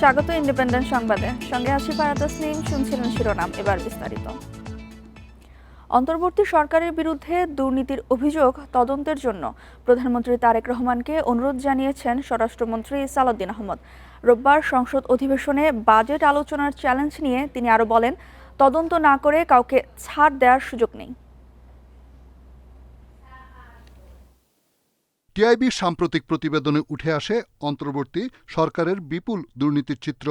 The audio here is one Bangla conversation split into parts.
স্বাগত ইন্ডিপেন্ডেন্ট সংবাদে, সঙ্গে আছি ফারাত তাসনিম। শুনছিলেন শিরোনাম, এবার বিস্তারিত। অন্তর্বর্তী সরকারের বিরুদ্ধে দুর্নীতির অভিযোগ তদন্তের জন্য প্রধানমন্ত্রী তারেক রহমানকে অনুরোধ জানিয়েছেন স্বরাষ্ট্রমন্ত্রী সালাউদ্দিন আহমদ। রোববার সংসদ অধিবেশনে বাজেট আলোচনার চ্যালেঞ্জ নিয়ে তিনি আরও বলেন, তদন্ত না করে কাউকে ছাড় দেওয়ার সুযোগ নেই। টিআইবির সাম্প্রতিক প্রতিবেদনে উঠে আসে অন্তর্বর্তী সরকারের বিপুল দুর্নীতির চিত্র।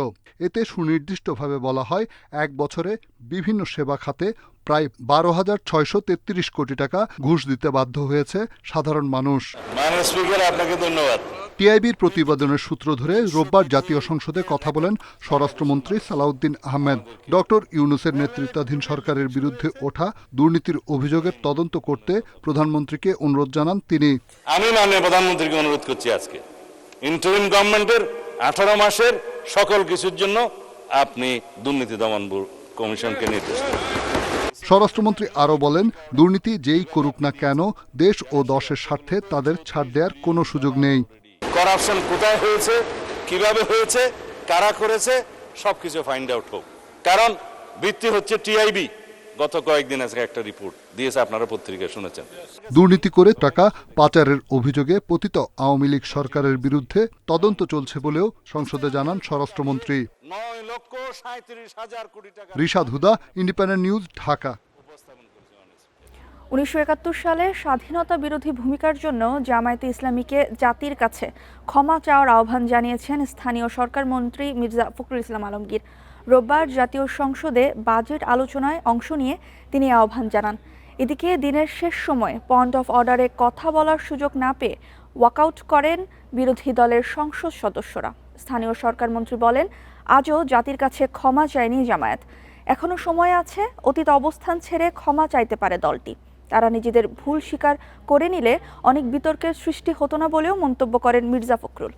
এতে সুনির্দিষ্টভাবে বলা হয়, এক বছরে বিভিন্ন সেবা খাতে প্রায় 12,633 কোটি টাকা ঘুষ দিতে বাধ্য হয়েছে সাধারণ মানুষ। আপনাকে ধন্যবাদ। টিআইবির প্রতিবেদনের সূত্র ধরে রোববার জাতীয় সংসদে কথা বলেন স্বরাষ্ট্রমন্ত্রী সালাউদ্দিন আহমেদ। ডক্টর ইউনূসের নেতৃত্বাধীন সরকারের বিরুদ্ধে ওঠা দুর্নীতির অভিযোগের তদন্ত করতে প্রধানমন্ত্রীকে অনুরোধ জানান তিনি। আমি মাননীয় প্রধানমন্ত্রীকে অনুরোধ করছি, আজকে ইন্টারিম গভর্নমেন্টের 18 মাসের সকল কিছুর জন্য আপনি দুর্নীতি দমন কমিশনকে নির্দেশ দেন। স্বরাষ্ট্রমন্ত্রী আরও বলেন, দুর্নীতি যেই করুক না কেন, দেশ ও দশের স্বার্থে তাদের ছাড় দেওয়ার কোনো সুযোগ নেই। করাপশন কোথায় হয়েছে, কিভাবে হয়েছে, কারা করেছে, সবকিছু ফাইন্ড আউট হোক। কারণ ভিত্তি হচ্ছে টিআইবি। গত কয়েকদিন আজকে একটা রিপোর্ট দিয়েছে, আপনারা পত্রিকায় শুনেছেন। দুর্নীতি করে টাকা পাচারের অভিযোগে পতিত আওয়ামী লীগ সরকারের বিরুদ্ধে তদন্ত চলছে বলেও সংসদে জানান স্বরাষ্ট্রমন্ত্রী। 9,37,000 কোটি টাকা। রিশাদ হুদা, ইন্ডিপেন্ডেন্ট নিউজ, ঢাকা। 1971 সালে স্বাধীনতা বিরোধী ভূমিকার জন্য জামায়াতে ইসলামীকে জাতির কাছে ক্ষমা চাওয়ার আহ্বান জানিয়েছেন স্থানীয় সরকার মন্ত্রী মির্জা ফখরুল ইসলাম আলমগীর। রোববার জাতীয় সংসদে বাজেট আলোচনায় অংশ নিয়ে তিনি আহ্বান জানান। এদিকে দিনের শেষ সময় পয়েন্ট অফ অর্ডারে কথা বলার সুযোগ না পেয়ে ওয়াকআউট করেন বিরোধী দলের সংসদ সদস্যরা। স্থানীয় সরকার মন্ত্রী বলেন, আজও জাতির কাছে ক্ষমা চায়নি জামায়াত। এখনো সময় আছে, অতীত অবস্থান ছেড়ে ক্ষমা চাইতে পারে দলটি। তারা নিজেদের ভুল স্বীকার করে নিলে অনেক বিতর্কের সৃষ্টি হতো না বলেও মন্তব্য করেন মির্জা ফখরুল।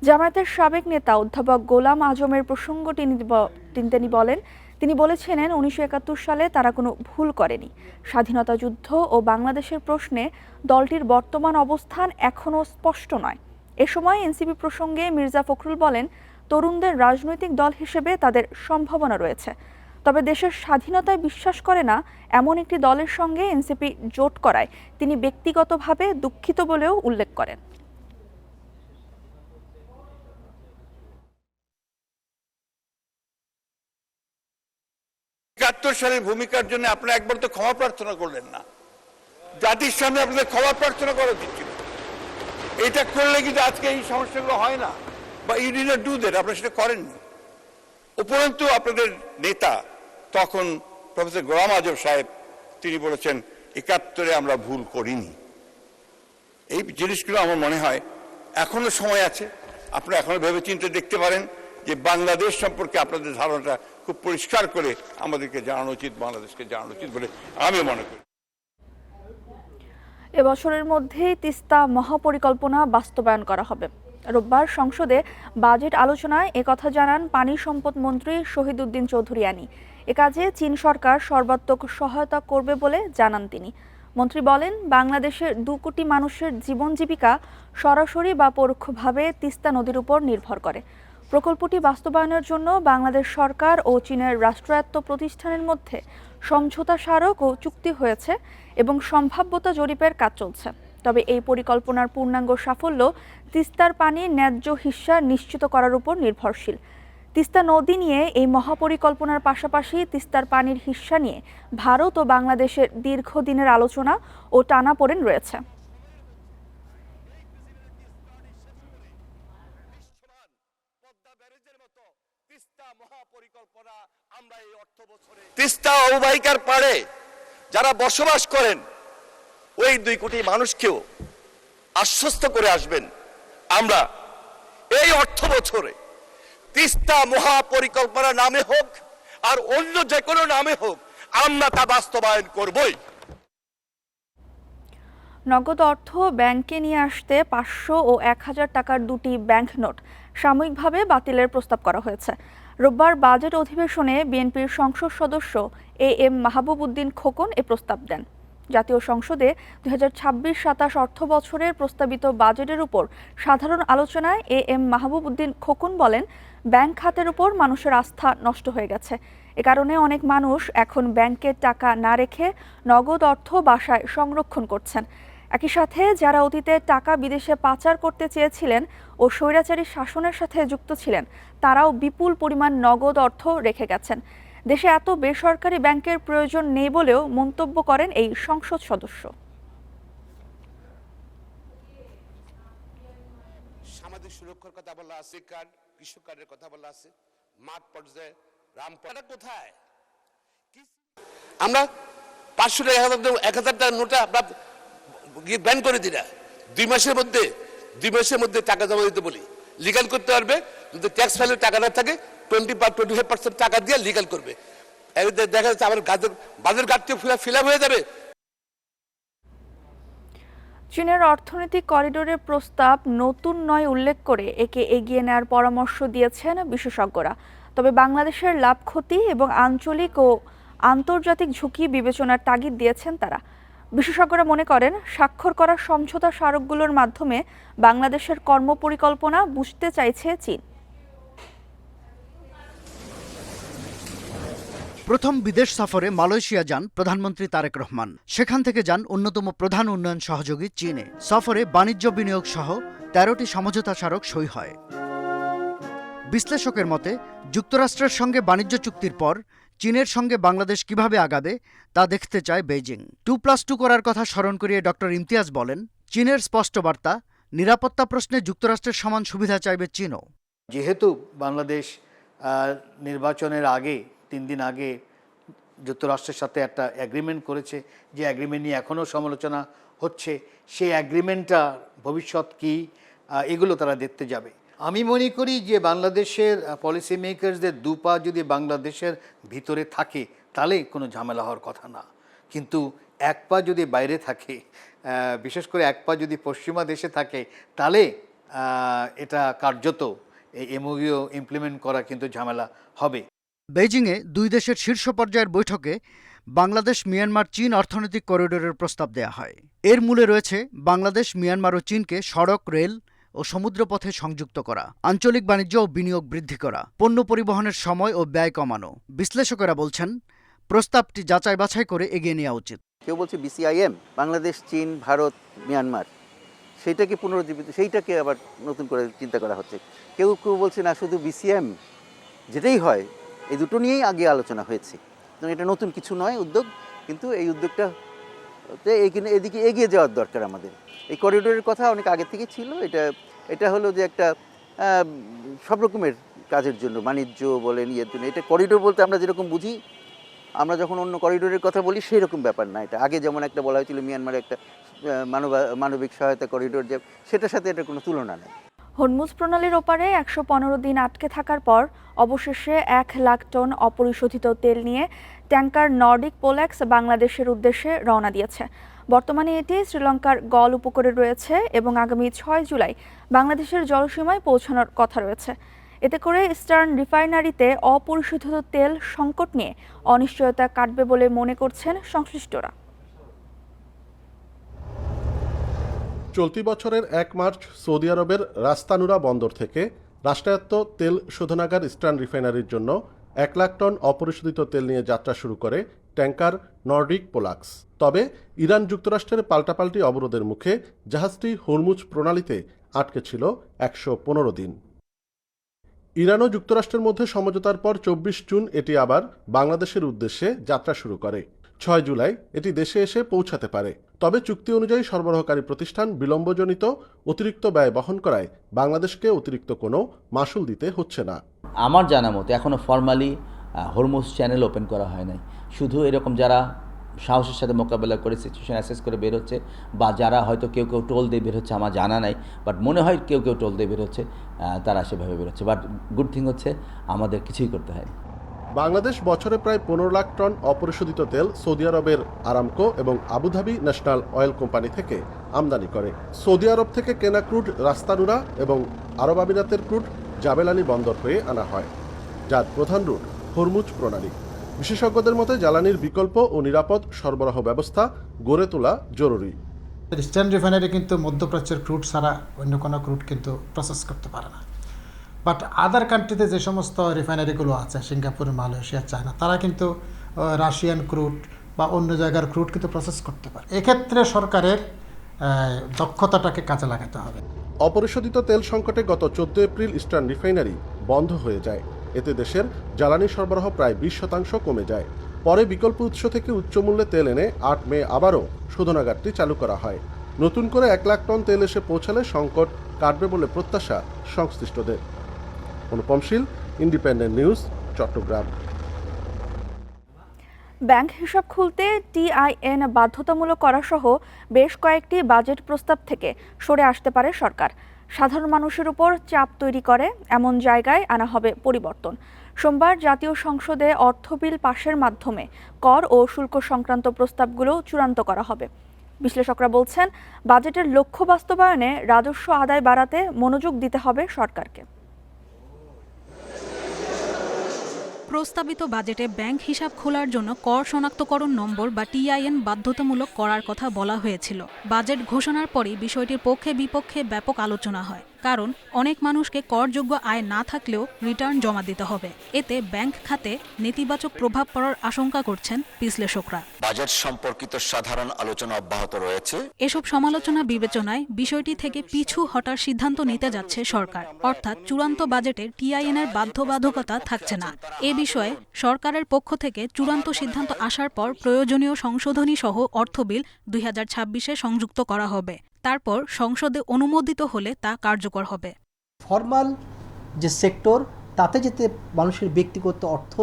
জামায়াতের সাবেক নেতা অধ্যাপক গোলাম আজমের প্রসঙ্গ তিনি বলেন, তিনি বলেছিলেন 1971 সালে তারা কোনো ভুল করেনি। স্বাধীনতা যুদ্ধ ও বাংলাদেশের প্রশ্নে দলটির বর্তমান অবস্থান এখনও স্পষ্ট নয়। এ সময় এনসিপি প্রসঙ্গে মির্জা ফখরুল বলেন, তরুণদের রাজনৈতিক দল হিসেবে তাদের সম্ভাবনা রয়েছে, তবে দেশের স্বাধীনতায় বিশ্বাস করে না এমন একটি দলের সঙ্গে এনসিপি জোট করায় তিনি ব্যক্তিগতভাবে দুঃখিত বলেও উল্লেখ করেন। 71 সালের ভূমিকার জন্য আপনারা একবার তো ক্ষমা প্রার্থনা করলেন না। জাতির সামনে আপনাদের ক্ষমা প্রার্থনা করা উচিত ছিল। এটা করলে কিন্তু আজকে এই সমস্যাগুলো হয় না, বা you did not do that, আপনারা সেটা করেননি। উপরন্তু আপনাদের নেতা তখন প্রফেসর গোলাম আজম সাহেব, তিনি বলেছেন 71-এ আমরা ভুল করিনি। এই জিনিসগুলো আমার মনে হয় এখনো সময় আছে, আপনারা এখনো ভেবেচিন্তে দেখতে পারেন যে বাংলাদেশ সম্পর্কে আপনাদের ধারণাটা খুব পরিষ্কার করে আমাদেরকে জানানো উচিত, বাংলাদেশকে জানানো উচিত বলে আমি মনে করি। এবছরের মধ্যেই তিস্তা মহাপরিকল্পনা বাস্তবায়ন করা হবে। রোববার সংসদে বাজেট আলোচনায় একথা জানান পানি সম্পদ মন্ত্রী শহীদ উদ্দিন চৌধুরী আনি। এ কাজে চীন সরকার সর্বাত্মক সহায়তা করবে বলে জানান তিনি। মন্ত্রী বলেন, বাংলাদেশের 2 কোটি মানুষের জীবন জীবিকা সরাসরি বা পরোক্ষভাবে তিস্তা নদীর উপর নির্ভর করে। প্রকল্পটি বাস্তবায়নের জন্য বাংলাদেশ সরকার ও চীনের রাষ্ট্রায়ত্ত প্রতিষ্ঠানের মধ্যে সমঝোতা স্মারক ও চুক্তি হয়েছে এবং সম্ভাব্যতা জরিপের কাজ চলছে। তবে এই পরিকল্পনার পূর্ণাঙ্গ সাফল্য তিস্তার পানির ন্যায্য হিস্যা নিশ্চিত করার উপর নির্ভরশীল। তিস্তা নদী নিয়ে এই মহাপরিকল্পনার পাশাপাশি তিস্তার পানির হিস্যা নিয়ে ভারত ও বাংলাদেশের দীর্ঘদিনের আলোচনা ও টানাপোড়েন রয়েছে। তিস্তা অববাহিকার পাড়ে যারা বসবাস করেন ওই 2 কোটি মানুষকেও আশ্বস্ত করে আসবেন, আমরা এই অর্থ বছরে তিস্তা মহাপরিকল্পনা নামে হোক আর অন্য যে কোনো নামে হোক, আমরা তা বাস্তবায়ন করবই। নগদ অর্থ ব্যাংকে নিয়ে আসতে 500 ও 1000 টাকার 2টি ব্যাংক নোট সাময়িকভাবে বাতিলের প্রস্তাব করা হয়েছে। রোববার বাজেট অধিবেশনে বিএনপির সংসদ সদস্য এম মাহবুব উদ্দিন খোকন এ প্রস্তাব দেন। জাতীয় সংসদে 2026-27 অর্থ বছরের প্রস্তাবিত বাজেটের উপর সাধারণ আলোচনায় এম মাহবুব উদ্দিন খোকন বলেন, ব্যাংক খাতের উপর মানুষের আস্থা নষ্ট হয়ে গেছে। এ কারণে অনেক মানুষ এখন ব্যাংকের টাকা না রেখে নগদ অর্থ বাসায় সংরক্ষণ করছেন। একই সাথে যারা অতীতে টাকা বিদেশে পাচার করতে চেয়েছিলেন ও স্বৈরাচারী শাসনের সাথে যুক্ত ছিলেন, তারাও বিপুল পরিমাণ নগদ অর্থ রেখে গেছেন। দেশে এত বেসরকারি ব্যাংকের প্রয়োজন নেই বলেও মন্তব্য করেন এই সংসদ সদস্য। সামাজিক সুরক্ষার কথা বলা আছে, কার্ড, কৃষক কার্ডের কথা বলা আছে, মাঠ পর্যায়ে রামপাটা কোথায়? আমরা 500 টাকা 1000 টাকার নোটা আমরা ব্যান করে দিই না। 2 মাসের মধ্যে টাকা জমা দিতে বলি, লিগাল করতে পারবে। যদি ট্যাক্স ফাইলের টাকা না থাকে 25% টাকা দিয়ে লিগাল করবে। দেখা যাচ্ছে আমার বাজার ঘাটতি ফিল আপ হয়ে যাবে। চীনের অর্থনৈতিক করিডোরের প্রস্তাব নতুন নয় উল্লেখ করে একে এগিয়ে নেওয়ার পরামর্শ দিয়েছেন বিশেষজ্ঞরা। তবে বাংলাদেশের লাভ ক্ষতি এবং আঞ্চলিক ও আন্তর্জাতিক ঝুঁকি বিবেচনার তাগিদ দিয়েছেন তারা। বিশেষজ্ঞরা মনে করেন, স্বাক্ষর করা সমঝোতা স্মারকগুলোর মাধ্যমে বাংলাদেশের কর্মপরিকল্পনা বুঝতে চাইছে চীন। প্রথম বিদেশ সফরে মালয়েশিয়া যান প্রধানমন্ত্রী তারেক রহমান। সেখান থেকে যান অন্যতম প্রধান উন্নয়ন সহযোগী চীনে। সফরে বাণিজ্য বিনিয়োগ সহ 13টি সমঝোতা স্মারক সই হয়। বিশ্লেষকের মতে, যুক্তরাষ্ট্রের সঙ্গে বাণিজ্য চুক্তির পর চীনের সঙ্গে বাংলাদেশ কিভাবে আগাবে তা দেখতে চায় বেইজিং। 2+2 করার কথা স্মরণ করিয়ে ডক্টর ইমতিয়াজ বলেন, চীনের স্পষ্ট বার্তা, নিরাপত্তা প্রশ্নে যুক্তরাষ্ট্রের সমান সুবিধা চাইবে চীনও। যেহেতু বাংলাদেশ নির্বাচনের আগে 3 দিন আগে যুক্তরাষ্ট্রের সাথে একটা এগ্রিমেন্ট করেছে, যে এগ্রিমেন্ট নিয়ে এখনও সমালোচনা হচ্ছে, সেই এগ্রিমেন্টটা ভবিষ্যৎ কী এগুলো তারা দেখতে যাবে। আমি মনে করি যে বাংলাদেশের পলিসি মেকারসদের 2 পা যদি বাংলাদেশের ভিতরে থাকে তাহলে কোনো ঝামেলা হওয়ার কথা না, কিন্তু 1 পা যদি বাইরে থাকে, বিশেষ করে 1 পা যদি পশ্চিমা দেশে থাকে, তাহলে এটা কার্যত এই এমওইউ ইমপ্লিমেন্ট করা কিন্তু ঝামেলা হবে। বেইজিংয়ে 2 দেশের শীর্ষ পর্যায়ের বৈঠকে বাংলাদেশ মিয়ানমার চীন অর্থনৈতিক করিডোরের প্রস্তাব দেয়া হয়। এর মূলে রয়েছে বাংলাদেশ, মিয়ানমার ও চীনকে সড়ক, রেল ও সমুদ্রপথে সংযুক্ত করা, আঞ্চলিক বাণিজ্য ও বিনিয়োগ বৃদ্ধি করা, পণ্য পরিবহনের সময় ও ব্যয় কমানো। বিশ্লেষকেরা বলছেন, প্রস্তাবটি যাচাই বাছাই করে এগিয়ে নেওয়া উচিত। কেউ বলছে BCIM, বাংলাদেশ, চীন, ভারত, মিয়ানমার, সেইটাকে পুনরুজ্জীবিত, সেইটাকে আবার নতুন করে চিন্তা করা হচ্ছে। কেউ বলছে না, শুধু BCM, যেটাই হয় এই দুটো নিয়েই আগে আলোচনা হয়েছে। এটা নতুন কিছু নয় উদ্যোগ, কিন্তু এই উদ্যোগটা এদিকে এগিয়ে যাওয়ার দরকার আমাদের। এই করিডোরের কথা অনেক আগে থেকে ছিল। এটা হলো যে একটা সব রকমের কাজের জন্য, বাণিজ্য বলেন, ইয়ের জন্য। এটা করিডোর বলতে আমরা যেরকম বুঝি, আমরা যখন অন্য করিডোরের কথা বলি সেই রকম ব্যাপার না। এটা আগে যেমন একটা বলা হয়েছিল মিয়ানমারে একটা মানবিক সহায়তা করিডোর, যে সেটার সাথে এটার কোনো তুলনা নেই। হরমুজ প্রণালীর ওপারে 115 দিন আটকে থাকার পর অবশেষে 1 লাখ টন অপরিশোধিত তেল নিয়ে ট্যাঙ্কার নর্ডিক পোল্যাক্স বাংলাদেশের উদ্দেশ্যে রওনা দিয়েছে। বর্তমানে এটি শ্রীলঙ্কার গল উপকূলে রয়েছে এবং আগামী 6 জুলাই বাংলাদেশের জলসীমায় পৌঁছানোর কথা রয়েছে। এতে করে ইস্টার্ন রিফাইনারিতে অপরিশোধিত তেল সংকট নিয়ে অনিশ্চয়তা কাটবে বলে মনে করছেন সংশ্লিষ্টরা। চলতি বছরের 1 মার্চ সৌদি আরবের রাস্তানুরা বন্দর থেকে রাষ্ট্রায়ত্ত তেল শোধনাগার ইস্টার্ন রিফাইনারির জন্য 1 লাখ টন অপরিশোধিত তেল নিয়ে যাত্রা শুরু করে ট্যাঙ্কার নর্ডিক পোলাক্স। তবে ইরান যুক্তরাষ্ট্রের পাল্টাপাল্টি অবরোধের মুখে জাহাজটি হরমুজ প্রণালীতে আটকে ছিল 115 দিন। ইরান ও যুক্তরাষ্ট্রের মধ্যে সমঝোতার পর 24 জুন এটি আবার বাংলাদেশের উদ্দেশ্যে যাত্রা শুরু করে। 6 জুলাই এটি দেশে এসে পৌঁছাতে পারে। তবে চুক্তি অনুযায়ী সরবরাহকারী প্রতিষ্ঠান বিলম্বজনিত অতিরিক্ত ব্যয় বহন করায় বাংলাদেশকে অতিরিক্ত কোনো মাশুল দিতে হচ্ছে না। আমার জানা মতো এখনও ফর্মালি হরমুজ চ্যানেল ওপেন করা হয় নাই। শুধু এরকম যারা সাহসের সাথে মোকাবেলা করে সিচুয়েশন অ্যাসেস করে বের হচ্ছে, বা যারা হয়তো কেউ টোল দিয়ে বের হচ্ছে, আমার জানা নাই, বাট মনে হয় কেউ টোল দিয়ে বের হচ্ছে, তারা সেভাবে বের হচ্ছে। বাট গুড থিং হচ্ছে আমাদের কিছুই করতে হয়। বাংলাদেশ বছরে প্রায় 15 লাখ টন অপরিশোধিত তেল সৌদি আরবের আরামকো এবং আবুধাবি ন্যাশনাল অয়েল কোম্পানি থেকে আমদানি করে। সৌদি আরব থেকে কেনা ক্রুড রাস্তানুরা এবং আরব আমিরাতের ক্রুড জাবেলানি বন্দর হয়ে আনা হয়, যার প্রধান রুট হরমুজ প্রণালী। বিশেষজ্ঞদের মতে জ্বালানির বিকল্প ও নিরাপদ সরবরাহ ব্যবস্থা গড়ে তোলা জরুরি। ইস্টার্ন রিফাইনারি কিন্তু মধ্যপ্রাচ্যের ক্রুড ছাড়া অন্য কোনো ক্রুড কিন্তু প্রসেস করতে পারে না। বাট আদার কান্ট্রিতে যে সমস্ত রিফাইনারিগুলো আছে, সিঙ্গাপুর, মালয়েশিয়া, চায়না, তারা কিন্তু রাশিয়ান ক্রুড বা অন্য জায়গার ক্রুড কিন্তু প্রসেস করতে পারে। এক্ষেত্রে সরকারের দক্ষতাটাকে কাজে লাগাতে হবে। অপরিশোধিত তেল সংকটে গত 14 এপ্রিল ইস্টার্ন রিফাইনারি বন্ধ হয়ে যায়। এতে দেশের জ্বালানি সরবরাহ প্রায় 20% কমে যায়। পরে বিকল্প উৎস থেকে উচ্চমূল্যে তেল এনে 8 মে আবারও শোধনাগারটি চালু করা হয়। নতুন করে 1 লাখ টন তেল এসে পৌঁছালে সংকট কাটবে বলে প্রত্যাশা সংশ্লিষ্টদের। অনুপম শীল, ইন্ডিপেন্ডেন্ট নিউজ, চট্টগ্রাম। ব্যাংক হিসাব খুলতে টিআইএন বাধ্যতামূলক করা সহ বেশ কয়েকটি বাজেট প্রস্তাব থেকে সরে আসতে পারে সরকার। সাধারণ মানুষের উপর চাপ তৈরি করে এমন জায়গায় আনা হবে পরিবর্তন। সোমবার জাতীয় সংসদে অর্থ বিল পাশের মাধ্যমে কর ও শুল্ক সংক্রান্ত প্রস্তাবগুলো চূড়ান্ত করা হবে। বিশ্লেষকরা বলছেন, বাজেটের লক্ষ্য বাস্তবায়নে রাজস্ব আদায় বাড়াতে মনোযোগ দিতে হবে সরকারকে। প্রস্তাবিত বাজেটে ব্যাংক হিসাব খোলার জন্য কর শনাক্তকরণ নম্বর বা টিআইএন বাধ্যতামূলক করার কথা বলা হয়েছিল। বাজেট ঘোষণার পরই বিষয়টির পক্ষে বিপক্ষে ব্যাপক আলোচনা হয়, কারণ অনেক মানুষকে করযোগ্য আয় না থাকলেও রিটার্ন জমা দিতে হবে। এতে ব্যাংক খাতে নেতিবাচক প্রভাব পড়ার আশঙ্কা করছেন বিশ্লেষকরা। বাজেট সম্পর্কিত সাধারণ আলোচনা অব্যাহত রয়েছে। এসব সমালোচনা বিবেচনায় বিষয়টি থেকে পিছু হটার সিদ্ধান্ত নিতে যাচ্ছে সরকার, অর্থাৎ চূড়ান্ত বাজেটে টিআইএনের বাধ্যবাধকতা থাকছে না। এ বিষয়ে সরকারের পক্ষ থেকে চূড়ান্ত সিদ্ধান্ত আসার পর প্রয়োজনীয় সংশোধনী সহ অর্থ বিল 2026-এ সংযুক্ত করা হবে। তারপর সংসদে অনুমোদিত হলে তা কার্যকর হবে। ফরমাল যে সেক্টর, তাতে যাতে মানুষের ব্যক্তিগত অর্থ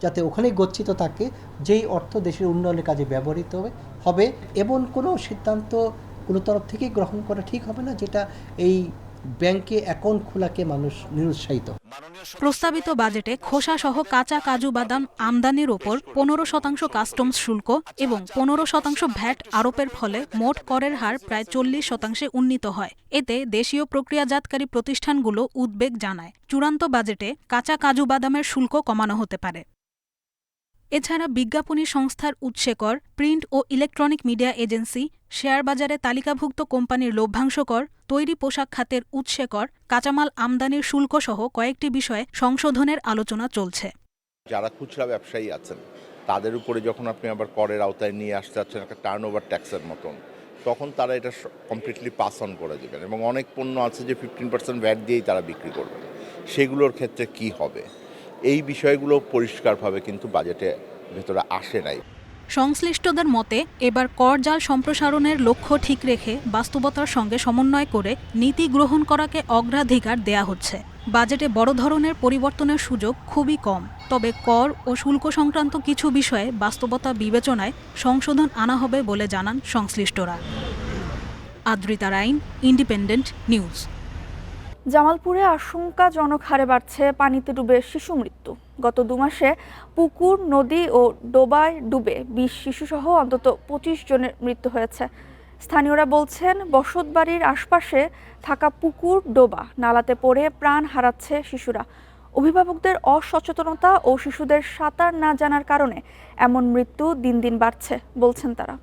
যাতে ওখানে গচ্ছিত থাকে, যেই অর্থ দেশের উন্নয়নের কাজে ব্যবহৃত হবে, এমন কোনো সিদ্ধান্ত কোনো তরফ থেকেই গ্রহণ করা ঠিক হবে না যেটা এই ব্যাংকে অ্যাকাউন্ট খোলাকে মানুষ নিরুৎসাহিত। প্রস্তাবিত বাজেটে খোসা সহ কাঁচা কাজু বাদাম আমদানির ওপর 15% কাস্টমস শুল্ক এবং 15% ভ্যাট আরোপের ফলে মোট করের হার প্রায় 40% উন্নীত হয়। এতে দেশীয় প্রক্রিয়াজাতকারী প্রতিষ্ঠানগুলো উদ্বেগ জানায়। চূড়ান্ত বাজেটে কাঁচা কাজু বাদামের শুল্ক কমানো হতে পারে। এছাড়া বিজ্ঞাপনী সংস্থার উৎসে কর, প্রিন্ট ও ইলেকট্রনিক মিডিয়া এজেন্সি, শেয়ার বাজারে তালিকাভুক্ত কোম্পানির লভ্যাংশ কর, তৈরি পোশাক খাতের উৎসে কর, কাঁচামাল আমদানির শুল্ক সহ কয়েকটি বিষয়ে সংশোধনের আলোচনা চলছে। যারা খুচরা ব্যবসায়ী আছেন তাদের উপরে যখন আপনি আবার করের আওতায় নিয়ে আসতে যাচ্ছেন একটা টার্নওভার ট্যাক্সের মতন, তখন তারা এটা কমপ্লিটলি পাস অন করে দেবেন এবং অনেক পণ্য আছে যে 15% ভ্যাট দিয়েই তারা বিক্রি করবেন। সেগুলোর ক্ষেত্রে কি হবে, এই বিষয়গুলো পরিষ্কারভাবে কিন্তু বাজেটে ভেতরে আসে নাই। সংশ্লিষ্টদের মতে এবার করজাল সম্প্রসারণের লক্ষ্য ঠিক রেখে বাস্তবতার সঙ্গে সমন্বয় করে নীতি গ্রহণ করাকে অগ্রাধিকার দেয়া হচ্ছে। বাজেটে বড় ধরনের পরিবর্তনের সুযোগ খুবই কম, তবে কর ও শুল্ক সংক্রান্ত কিছু বিষয়ে বাস্তবতা বিবেচনায় সংশোধন আনা হবে বলে জানান সংশ্লিষ্টরা। আদ্রিতা রাইন, ইন্ডিপেন্ডেন্ট নিউজ। জামালপুরে আশঙ্কাজনক হারে বাড়ছে পানিতে ডুবে শিশু মৃত্যু। গত 2 মাসে পুকুর, নদী ও ডোবায় ডুবে 20 শিশুসহ অন্তত 25 জনের মৃত্যু হয়েছে। স্থানীয়রা বলছেন, বসতবাড়ির আশপাশে থাকা পুকুর, ডোবা, নালাতে পড়ে প্রাণ হারাচ্ছে শিশুরা। অভিভাবকদের অসচেতনতা ও শিশুদের সাঁতার না জানার কারণে এমন মৃত্যু দিন দিন বাড়ছে বলছেন তারা।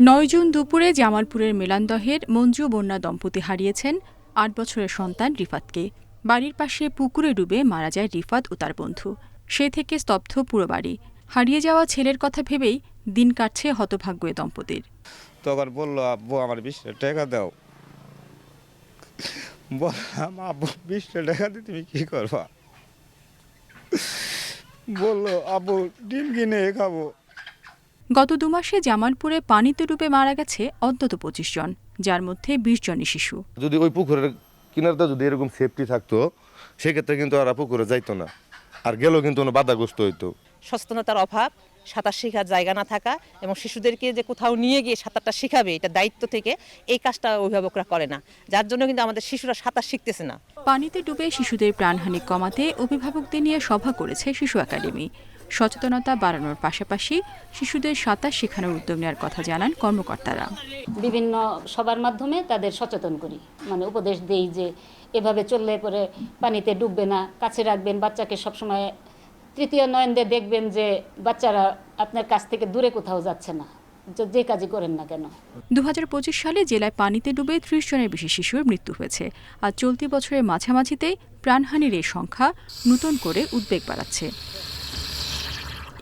9 জুন দুপুরে জামালপুরের মেলান্দহের মঞ্জু বন্যা দম্পতি হারিয়েছেন 8 বছরের সন্তান রিফাতকে। বাড়ির পাশে পুকুরে ডুবে মারা যায় রিফাত ও তার বন্ধু। সে থেকে স্তব্ধ পুরো বাড়ি। হারিয়ে যাওয়া ছেলের কথা ভেবেই দিন কাটছে হতভাগ্য এ দম্পতির। তখন বললো, আব্বু আমার 20 টাকা দাও। বললাম, আব্বু 20 টাকা দিয়ে তুমি কি করবা? বললো, আব্বু ডিম কিনে খাবো। গত 2 মাসে জামালপুরে পানিতে ডুবে মারা গেছে অন্তত 25 জন, যার মধ্যে 20 জনই শিশু। যদি ওই পুকুরের কিনারটা যদি এরকম সেফটি থাকতো, সেক্ষেত্রে কিন্তু আর পুকুরে যাইতো না, আর গেলেও কিন্তু বাধাগ্রস্ত হইতো। সচেতনতার অভাব, সাঁতার শেখার জায়গা না থাকা এবং শিশুদেরকে যে কোথাও নিয়ে গিয়ে সাঁতারটা শেখাবে এটা দায়িত্ব থেকে এই কাজটা অভিভাবকরা করে না, যার জন্য কিন্তু আমাদের শিশুরা সাঁতার শিখতেছে না। পানিতে ডুবে শিশুদের প্রাণহানি কমাতে অভিভাবকদের নিয়ে সভা করেছে শিশু একাডেমি। সচেতনতা বাড়ানোর পাশাপাশি শিশুদের সাঁতার শেখানোর উদ্যোগ নেওয়ার কথা জানান কর্মকর্তারা। বিভিন্ন সবার মাধ্যমে তাদের সচেতন করি, উপদেশ দেই যে এভাবে চললে পরে পানিতে ডুববে না, কাছে রাখবেন বাচ্চাকে, সবসময় তৃতীয় নয়ন দিয়ে দেখবেন যে বাচ্চারা আপনার কাছ থেকে দূরে কোথাও যাচ্ছে না, যে কাজই করেন না কেন। 2025 সালে জেলায় পানিতে ডুবে 30 জনের বেশি শিশুর মৃত্যু হয়েছে। আর চলতি বছরের মাঝামাঝিতেই প্রাণহানির এই সংখ্যা নতুন করে উদ্বেগ বাড়াচ্ছে।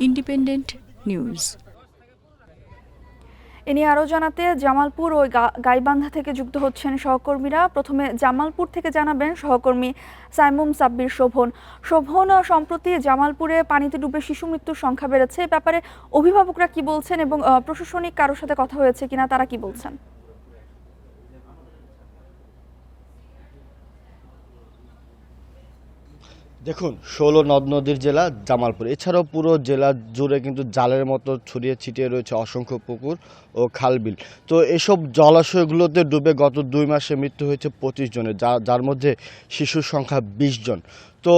Independent news. এ নিয়ে আরও জানাতে জামালপুর ও গাইবান্ধা থেকে যুক্ত হচ্ছেন সহকর্মীরা। প্রথমে জামালপুর থেকে জানাবেন সহকর্মী সাইমুম সাব্বির শোভন। শোভন, সম্প্রতি জামালপুরে পানিতে ডুবে শিশু মৃত্যুর সংখ্যা বেড়েছে, এ ব্যাপারে অভিভাবকরা কি বলছেন এবং প্রশাসনিক কারোর সাথে কথা হয়েছে কিনা তারা কি বলছেন? দেখুন, 16 নদ নদীর জেলা জামালপুর, এছাড়াও পুরো জেলা জুড়ে কিন্তু জালের মতো ছড়িয়ে ছিটিয়ে রয়েছে অসংখ্য পুকুর ও খালবিল। তো এসব জলাশয়গুলোতে ডুবে গত 2 মাসে মৃত্যু হয়েছে 25 জনের, যার মধ্যে শিশুর সংখ্যা 20 জন। তো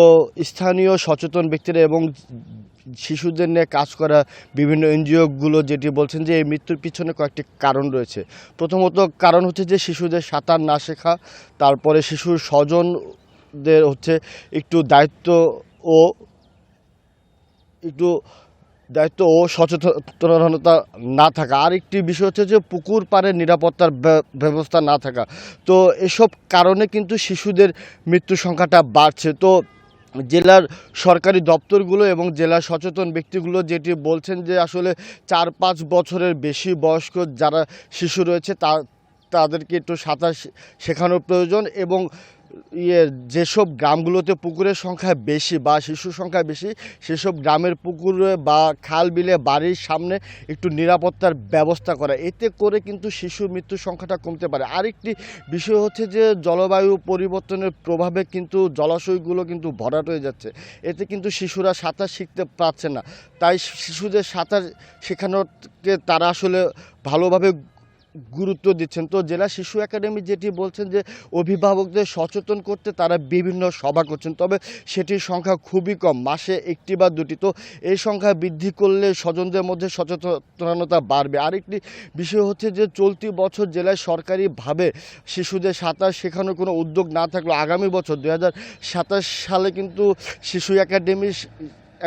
স্থানীয় সচেতন ব্যক্তিরা এবং শিশুদের নিয়ে কাজ করা বিভিন্ন এনজিওগুলো যেটি বলছেন যে এই মৃত্যুর পিছনে কয়েকটি কারণ রয়েছে। প্রথমত কারণ হচ্ছে যে শিশুদের সাঁতার না শেখা, তারপরে শিশুর স্বজনদের হচ্ছে একটু দায়িত্ব ও সচেতনতা না থাকা। আরেকটি বিষয় হচ্ছে যে পুকুর পাড়ে নিরাপত্তার ব্যবস্থা না থাকা। তো এসব কারণে কিন্তু শিশুদের মৃত্যু সংখ্যাটা বাড়ছে। তো জেলার সরকারি দপ্তরগুলো এবং জেলার সচেতন ব্যক্তিগুলো যেটি বলছেন যে আসলে 4-5 বছরের বেশি বয়স্ক যারা শিশু রয়েছে তাদেরকে একটু সাঁতার শেখানোর প্রয়োজন, এবং যেসব গ্রামগুলোতে পুকুরের সংখ্যা বেশি বা শিশুর সংখ্যা বেশি সেসব গ্রামের পুকুরে বা খাল বিলে বাড়ির সামনে একটু নিরাপত্তার ব্যবস্থা করা, এতে করে কিন্তু শিশু মৃত্যুর সংখ্যাটা কমতে পারে। আরেকটি বিষয় হচ্ছে যে জলবায়ু পরিবর্তনের প্রভাবে কিন্তু জলাশয়গুলো কিন্তু ভরাট হয়ে যাচ্ছে, এতে কিন্তু শিশুরা সাঁতার শিখতে পারছে না। তাই শিশুদের সাঁতার শেখানোকে তারা আসলে ভালোভাবে গুরুত্ব দিচ্ছেন। তো জেলা শিশু একাডেমি যেটি বলছেন যে অভিভাবকদের সচেতন করতে তারা বিভিন্ন সভা করছেন, তবে সেটির সংখ্যা খুবই কম, মাসে 1টি বা 2টি। তো এই সংখ্যা বৃদ্ধি করলে স্বজনদের মধ্যে সচেতনতা বাড়বে। আরেকটি বিষয় হচ্ছে যে চলতি বছর জেলায় সরকারিভাবে শিশুদের সাঁতার শেখানোর কোনো উদ্যোগ না থাকলেও আগামী বছর 2027 সালে কিন্তু শিশু একাডেমি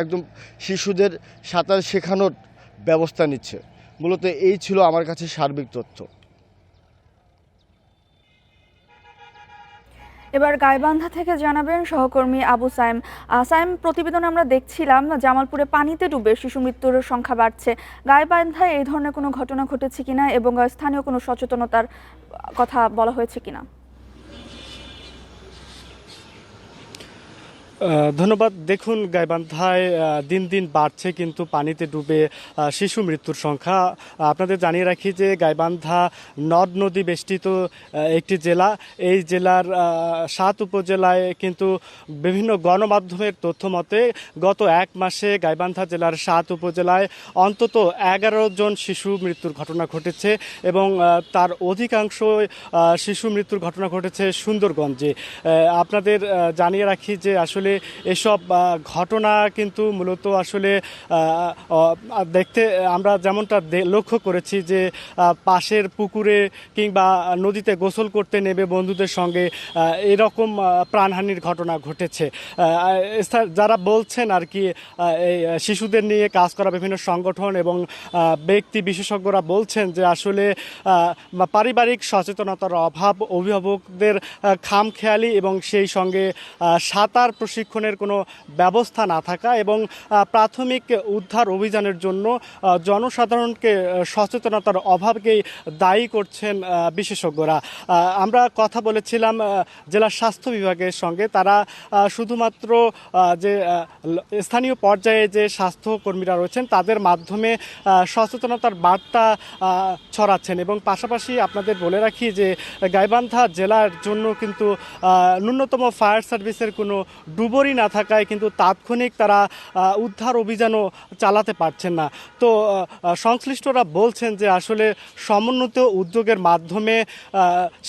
একদম শিশুদের সাঁতার শেখানোর ব্যবস্থা নিচ্ছে। মূলত এই ছিল আমার কাছে সার্বিক তথ্য। এবার গাইবান্ধা থেকে জানাবেন সহকর্মী আবু সাইম। সাইম, প্রতিবেদনে আমরা দেখছিলাম জামালপুরে পানিতে ডুবে শিশু মৃত্যুর সংখ্যা বাড়ছে। গাইবান্ধায় এই ধরনের কোনো ঘটনা ঘটেছে কিনা এবং স্থানীয় কোনো সচেতনতার কথা বলা হয়েছে কিনা? ধন্যবাদ। দেখুন, গাইবান্ধায় দিন দিন বাড়ছে কিন্তু পানিতে ডুবে শিশু মৃত্যুর সংখ্যা। আপনাদের জানিয়ে রাখি যে গাইবান্ধা নদ নদী বেষ্টিত একটি জেলা। এই জেলার 7 উপজেলায় কিন্তু বিভিন্ন গণমাধ্যমের তথ্য মতে গত 1 মাসে গাইবান্ধা জেলার 7 উপজেলায় অন্তত 11 জন শিশু মৃত্যুর ঘটনা ঘটেছে এবং তার অধিকাংশ শিশু মৃত্যুর ঘটনা ঘটেছে সুন্দরগঞ্জে। আপনাদের জানিয়ে রাখি যে আসলে এসব ঘটনা কিন্তু মূলত আসলে দেখতে আমরা যেমনটা লক্ষ্য করেছি যে পাশের পুকুরে কিংবা নদীতে গোসল করতে নেবে বন্ধুদের সঙ্গে এরকম প্রাণহানির ঘটনা ঘটেছে। যারা বলছেন আর কি, এই শিশুদের নিয়ে কাজ করা বিভিন্ন সংগঠন এবং ব্যক্তি বিশেষজ্ঞরা বলছেন যে আসলে পারিবারিক সচেতনতার অভাব, অভিভাবকদের খামখেয়ালি এবং সেই সঙ্গে সাঁতার প্রশিক্ষণের কোনো ব্যবস্থা না থাকা এবং প্রাথমিক উদ্ধার অভিযানের জন্য জনসাধারণকে সচেতনতার অভাবকেই দায়ী করছেন বিশেষজ্ঞরা। আমরা কথা বলেছিলাম জেলা স্বাস্থ্য বিভাগের সঙ্গে, তারা শুধুমাত্র যে স্থানীয় পর্যায়ে যে স্বাস্থ্যকর্মীরা রয়েছেন তাদের মাধ্যমে সচেতনতার বার্তা ছড়াচ্ছেন এবং পাশাপাশি আপনাদের বলে রাখি যে গাইবান্ধা জেলার জন্য কিন্তু ন্যূনতম ফায়ার সার্ভিসের কোনো ডুবুরি না থাকায় কিন্তু তাৎক্ষণিক তারা উদ্ধার অভিযানও চালাতে পারছেন না। তো সংশ্লিষ্টরা বলছেন যে আসলে সমন্বিত উদ্যোগের মাধ্যমে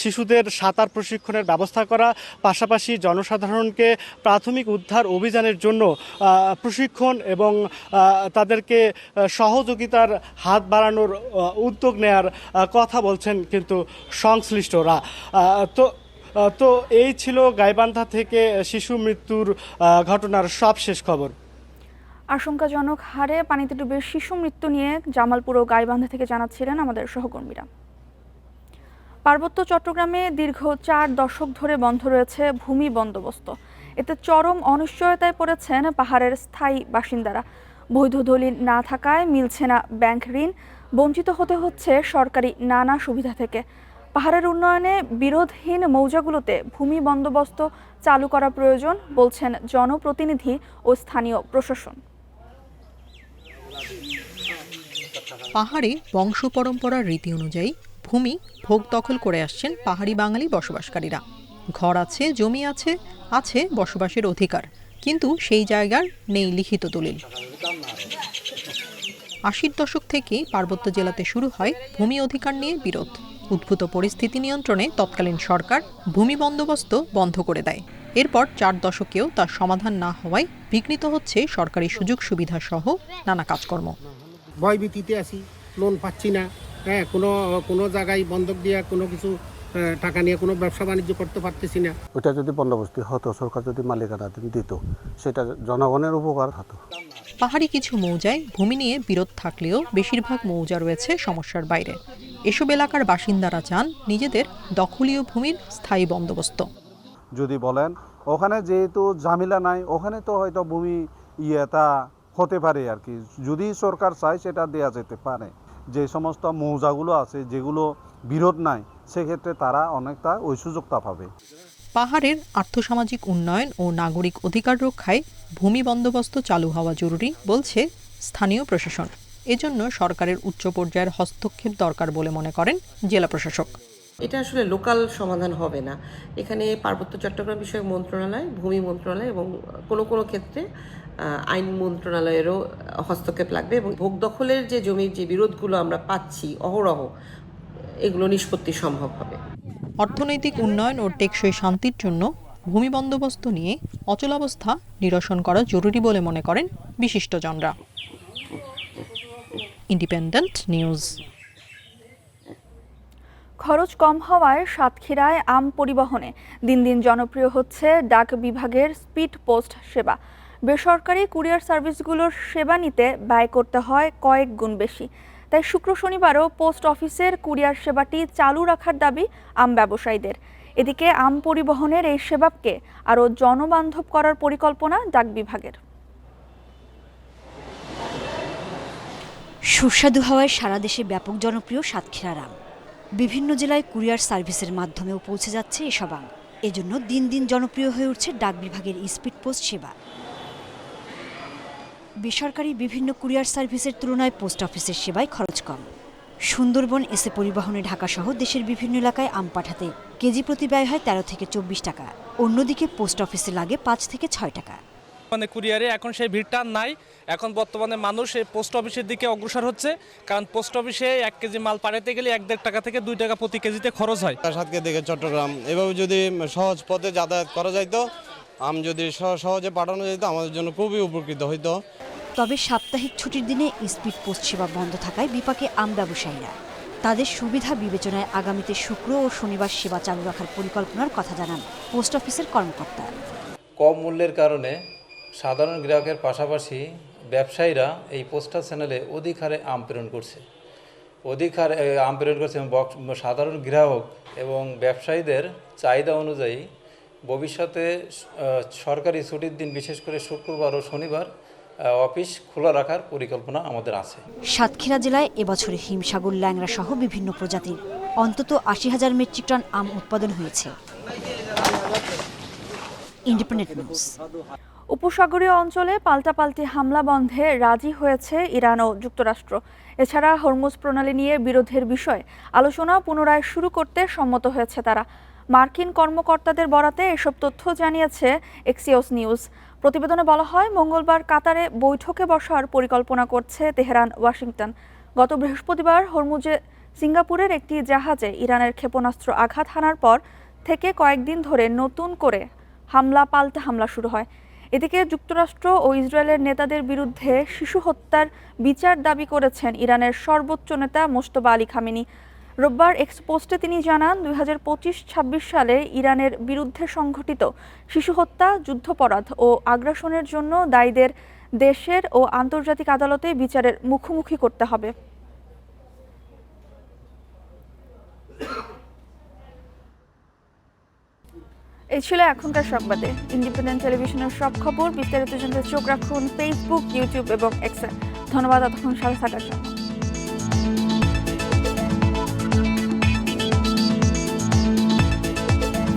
শিশুদের সাঁতার প্রশিক্ষণের ব্যবস্থা করা, পাশাপাশি জনসাধারণকে প্রাথমিক উদ্ধার অভিযানের জন্য প্রশিক্ষণ এবং তাদেরকে সহযোগিতার হাত বাড়ানোর উদ্যোগ নেয়ার কথা বলছেন কিন্তু সংশ্লিষ্টরা। তো এই ছিল গাইবান্ধা থেকে শিশু মৃত্যুর ঘটনার সবশেষ খবর। আশঙ্কাজনক হারে পানিতে ডুবে শিশু মৃত্যু নিয়ে জামালপুর ও গাইবান্ধা থেকে জানাচ্ছিলেন আমাদের সহকর্মীরা। পার্বত্য চট্টগ্রামে দীর্ঘ 4 দশক ধরে বন্ধ রয়েছে ভূমি বন্দোবস্ত। এতে চরম অনিশ্চয়তায় পড়েছেন পাহাড়ের স্থায়ী বাসিন্দারা। বৈধ দলিল না থাকায় মিলছে না ব্যাংক ঋণ, বঞ্চিত হতে হচ্ছে সরকারি নানা সুবিধা থেকে। পাহাড়ের উন্নয়নে বিরোধহীন মৌজাগুলোতে ভূমি বন্দোবস্ত চালু করা প্রয়োজন বলছেন জনপ্রতিনিধি ও স্থানীয় প্রশাসন। পাহাড়ে বংশ পরম্পরার রীতি অনুযায়ী ভূমি ভোগ দখল করে আসছেন পাহাড়ি বাঙালি বসবাসকারীরা। ঘর আছে, জমি আছে, আছে বসবাসের অধিকার, কিন্তু সেই জায়গার নেই লিখিত দলিল। 80-র দশক থেকে পার্বত্য জেলাতে শুরু হয় ভূমি অধিকার নিয়ে বিরোধ। উদ্ভূত পরিস্থিতি নিয়ন্ত্রণে তৎকালীন সরকার ভূমি বন্দোবস্ত বন্ধ করে দেয়। এরপর 4 দশকেও তার সমাধান না হওয়ায় বিঘ্নিত হচ্ছে সরকারি সুযোগ সুবিধা সহ নানা কাজকর্ম। ভয়ভীতিতে আছি, লোন পাচ্ছি না, হ্যাঁ, কোনো জায়গায় বন্ধক দিয়ে কোনো কিছু টাকা নিয়ে কোনো ব্যবসা বাণিজ্য করতে পারতেছি না। ওটা যদি বন্দোবস্ত হতো, সরকার যদি মালিকানা দিত, সেটা জনগণের উপকার হতো। পাহাড়ি কিছু মৌজায় ভূমি নিয়ে বিরোধ থাকলেও বেশিরভাগ মৌজা রয়েছে সমস্যার বাইরে। এসব এলাকার বাসিন্দারা চান নিজেদের দখলীয় ভূমির স্থায়ী বন্দোবস্ত। যদি বলেন ওখানে যেহেতু ঝামেলা নাই, ওখানে তো হয়তো ভূমি ইয়েটা হতে পারে আর কি, যদি সরকার চায় সেটা দেয়া যেতে পারে। যে সমস্ত মৌজাগুলো আছে যেগুলো বিরোধ নাই, সেক্ষেত্রে তারা অনেকটা ওই সুযোগটা পাবে। পাহাড়ের আর্থসামাজিক উন্নয়ন ও নাগরিক অধিকার রক্ষায় ভূমি বন্দোবস্ত চালু হওয়া জরুরি বলছে স্থানীয় প্রশাসন। এজন্য সরকারের উচ্চ পর্যায়ের হস্তক্ষেপ দরকার বলে মনে করেন জেলা প্রশাসক। এটা আসলে লোকাল সমাধান হবে না, এখানে পার্বত্য চট্টগ্রাম বিষয়ক মন্ত্রণালয়, ভূমি মন্ত্রণালয় এবং কোনো ক্ষেত্রে আইন মন্ত্রণালয়েরও হস্তক্ষেপ লাগবে এবং ভোগ দখলের যে জমির যে বিরোধগুলো আমরা পাচ্ছি অহরহ, এগুলো নিষ্পত্তি সম্ভব হবে। অর্থনৈতিক উন্নয়ন ও টেকসই শান্তির জন্য ভূমি বন্দোবস্ত নিয়ে অচলাবস্থা নিরসন করা জরুরি বলে মনে করেন বিশিষ্টজনরা। Independent news. খরচ কম হওয়ায় সাতক্ষীরায় আম পরিবহনে দিন দিন জনপ্রিয় হচ্ছে ডাক বিভাগের স্পিড পোস্ট সেবা। বেসরকারি কুরিয়ার সার্ভিসগুলোর সেবা নিতে ব্যয় করতে হয় কয়েক গুণ বেশি। তাই শুক্র শনিবারও পোস্ট অফিসের কুরিয়ার সেবাটি চালু রাখার দাবি আম ব্যবসায়ীদের। এদিকে আম পরিবহনের এই সেবাকে আরও জনবান্ধব করার পরিকল্পনা ডাক বিভাগের। সুস্বাদু হওয়ায় সারা দেশে ব্যাপক জনপ্রিয় সাতক্ষীরার আম। বিভিন্ন জেলায় কুরিয়ার সার্ভিসের মাধ্যমেও পৌঁছে যাচ্ছে এসব আম। এজন্য দিন দিন জনপ্রিয় হয়ে উঠছে ডাক বিভাগের স্পিড পোস্ট সেবা। বেসরকারি বিভিন্ন কুরিয়ার সার্ভিসের তুলনায় পোস্ট অফিসের সেবায় খরচ কম। সুন্দরবন এসে পরিবহনে ঢাকাসহ দেশের বিভিন্ন এলাকায় আম পাঠাতে কেজি প্রতি ব্যয় হয় 13 থেকে 24 টাকা। অন্যদিকে পোস্ট অফিসে লাগে 5 থেকে 6 টাকা। কুরিয়ারে এখন সেই ভিড়টা নাই, এখন বর্তমানে মানুষ এই পোস্ট অফিসের দিকে অগ্রসর হচ্ছে, কারণ পোস্ট অফিসে 1 কেজি মাল পাঠাতে গেলে 1-1.5 টাকা থেকে 2 টাকা প্রতি কেজিতে খরচ হয়। সাতক্ষীরা থেকে চট্টগ্রাম এভাবে যদি সহজ পথে যাতায়াত করা যাইতো, আম যদি সহজে পাঠানো যেত, আমাদের জন্য খুবই উপকৃত হইতো। তবে সাপ্তাহিক ছুটির দিনে স্পিড পোস্ট সেবা বন্ধ থাকায় বিপাকে আম ব্যবসায়ীরা। তাদের সুবিধা বিবেচনায় আগামীতে শুক্র ও শনিবার সেবা চালু রাখার পরিকল্পনার কথা জানান পোস্ট অফিসের কর্মকর্তা। কম মূল্যের কারণে সাধারণ গ্রাহকের পাশাপাশি ব্যবসায়ীরা এই পোস্টাল চ্যানেলে অধিক হারে আম প্রেরণ করছে এবং সাধারণ গ্রাহক এবং ব্যবসায়ীদের চাহিদা অনুযায়ী ভবিষ্যতে সরকারি ছুটির দিন বিশেষ করে শুক্রবার ও শনিবার অফিস খোলা রাখার পরিকল্পনা আমাদের আছে। সাতক্ষীরা জেলায় এবছরে হিমসাগর, ল্যাংড়া সহ বিভিন্ন প্রজাতির অন্তত 80,000 মেট্রিক টন আম উৎপাদন হয়েছে। Independent news. উপসাগরীয় অঞ্চলে পাল্টাপাল্টি হামলা বন্ধে রাজি হয়েছে ইরান ও যুক্তরাষ্ট্র। এছাড়া হরমুজ প্রণালী নিয়ে বিরোধের বিষয়ে আলোচনা পুনরায় শুরু করতে সম্মত হয়েছে তারা। মার্কিন কর্মকর্তাদের বরাতে এসব তথ্য জানিয়েছে এক্সিওস নিউজ। প্রতিবেদনে বলা হয়, মঙ্গলবার কাতারে বৈঠকে বসার পরিকল্পনা করছে তেহরান, ওয়াশিংটন। গত বৃহস্পতিবার হরমুজে সিঙ্গাপুরের একটি জাহাজে ইরানের ক্ষেপণাস্ত্র আঘাত হানার পর থেকে কয়েকদিন ধরে নতুন করে পাল্টা হামলা শুরু হয়। এদিকে যুক্তরাষ্ট্র ও ইসরায়েলের নেতাদের বিরুদ্ধে শিশু হত্যার বিচার দাবি করেছেন ইরানের সর্বোচ্চ নেতা মোজতবা আলী খামেনি। রোববার এক্স পোস্টে তিনি জানান 2025-26 সালে ইরানের বিরুদ্ধে সংঘটিত শিশু হত্যা, যুদ্ধাপরাধ ও আগ্রাসনের জন্য দায়ীদের দেশের ও আন্তর্জাতিক আদালতে বিচারের মুখোমুখি করতে হবে। এই ছিল এখনকার সংবাদে। ইন্ডিপেন্ডেন্ট টেলিভিশনের সব খবর বিস্তারিত জানতে চোখ রাখুন ফেসবুক, ইউটিউব এবং এক্সে। ধন্যবাদ এতক্ষণ সাথে থাকার জন্য।